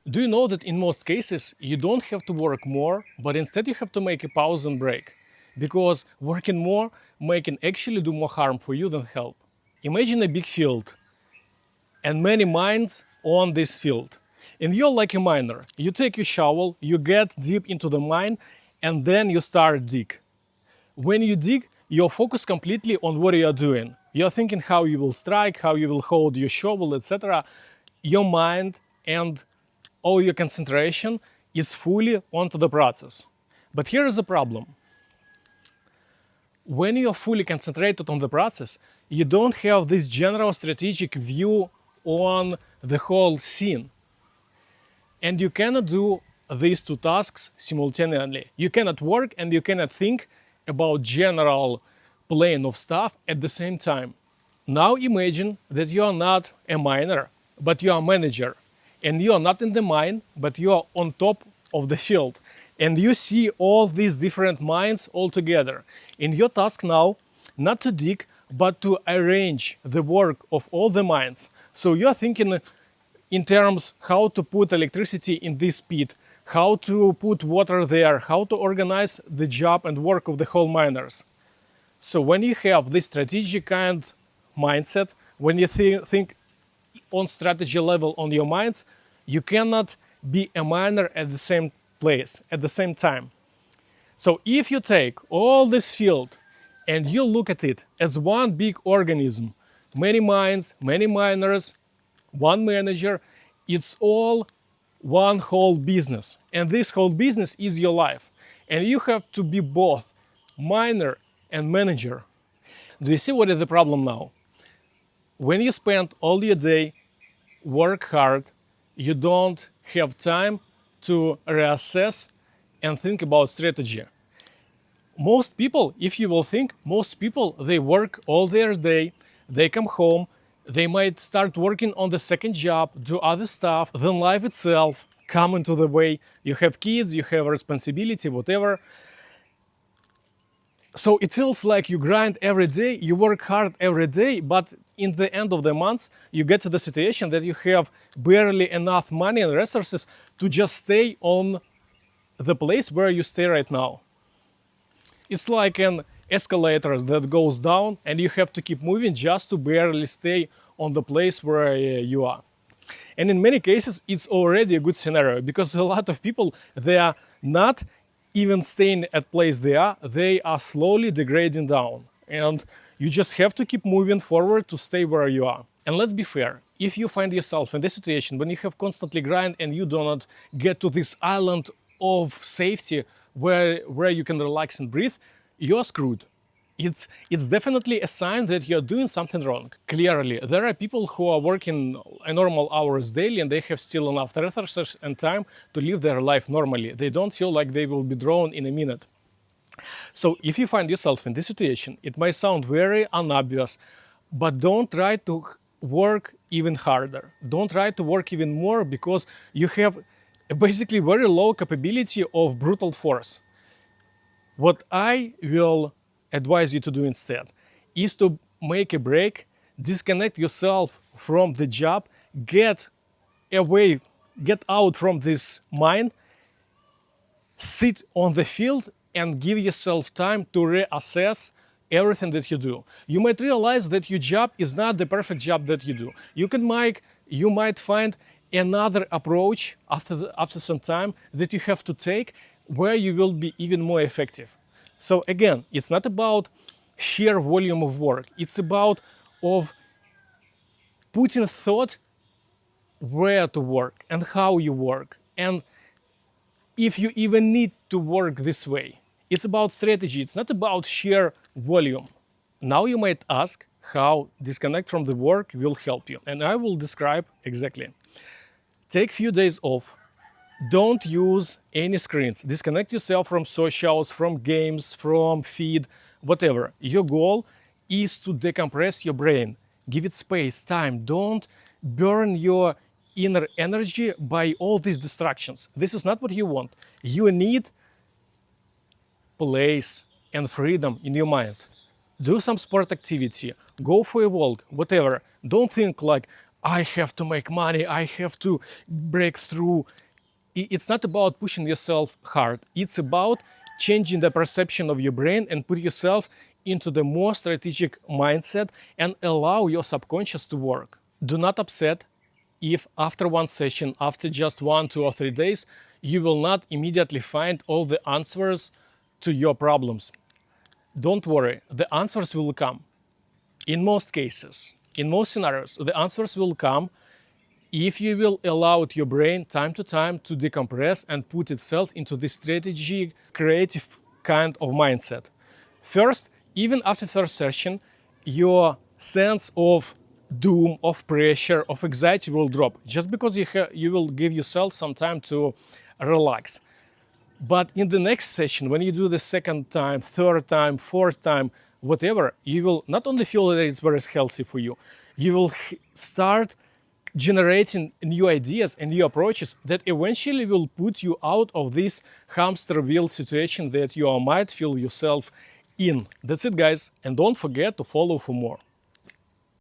Do you know that in most cases you don't have to work more, but instead you have to make a pause and break? Because working more can actually do more harm for you than help. Imagine a big field and many mines on this field. And you're like a miner. You take your shovel, you get deep into the mine, and then you start dig. When you dig, you're focused completely on what you're doing. You're thinking how you will strike, how you will hold your shovel, etc. Your mind and all your concentration is fully onto the process. But here is a problem. When you're fully concentrated on the process, you don't have this general strategic view on the whole scene. And you cannot do these two tasks simultaneously. You cannot work and you cannot think about general plane of stuff at the same time. Now imagine that you are not a miner, but you are a manager. And you are not in the mine, but you are on top of the field. And you see all these different mines all together. And your task now, not to dig, but to arrange the work of all the mines. So you are thinking in terms how to put electricity in this pit, how to put water there, how to organize the job and work of the whole miners. So when you have this strategic kind mindset, when you think on strategy level on your minds, you cannot be a miner at the same place, at the same time. So if you take all this field and you look at it as one big organism, many mines, many miners, one manager, it's all one whole business. And this whole business is your life. And you have to be both miner and manager. Do you see what is the problem now? When you spend all your day, work hard, you don't have time to reassess and think about strategy. Most people, if you will think, most people, they work all their day, they come home, they might start working on the second job, do other stuff, then life itself come into the way. You have kids, you have a responsibility, whatever. So it feels like you grind every day, you work hard every day, but in the end of the month, you get to the situation that you have barely enough money and resources to just stay on the place where you stay right now. It's like an escalator that goes down and you have to keep moving just to barely stay on the place where you are. And in many cases, it's already a good scenario because a lot of people, they are not even staying at place they are slowly degrading down. And you just have to keep moving forward to stay where you are. And let's be fair, if you find yourself in this situation when you have constantly grind and you do not get to this island of safety where you can relax and breathe, you're screwed. It's definitely a sign that you're doing something wrong. Clearly, there are people who are working normal hours daily and they have still enough resources and time to live their life normally. They don't feel like they will be drawn in a minute. So if you find yourself in this situation, it might sound very unobvious, but don't try to work even harder. Don't try to work even more because you have a basically very low capability of brutal force. What I will advise you to do instead is to make a break, disconnect yourself from the job, get away, get out from this mine, sit on the field and give yourself time to reassess everything that you do. You might realize that your job is not the perfect job that you do. You might find another approach after some time that you have to take where you will be even more effective. So again, it's not about sheer volume of work. It's about putting thought where to work and how you work and if you even need to work this way. It's about strategy. It's not about sheer volume. Now you might ask how disconnect from the work will help you. And I will describe exactly. Take few days off. Don't use any screens. Disconnect yourself from socials, from games, from feed, whatever. Your goal is to decompress your brain. Give it space, time. Don't burn your inner energy by all these distractions. This is not what you want. You need place and freedom in your mind. Do some sport activity, go for a walk, whatever. Don't think like, I have to make money, I have to break through. It's not about pushing yourself hard. It's about changing the perception of your brain and put yourself into the more strategic mindset and allow your subconscious to work. Do not upset if after one session, after just 1, 2, or 3 days, you will not immediately find all the answers to your problems. Don't worry, the answers will come. In most cases, in most scenarios, the answers will come if you will allow your brain time to time to decompress and put itself into this strategic, creative kind of mindset. First, even after first session, your sense of doom, of pressure, of anxiety will drop, just because you will give yourself some time to relax. But in the next session, when you do the second time, third time, fourth time, whatever, you will not only feel that it's very healthy for you, you will start generating new ideas and new approaches that eventually will put you out of this hamster wheel situation that you might feel yourself in. That's it, guys. And don't forget to follow for more.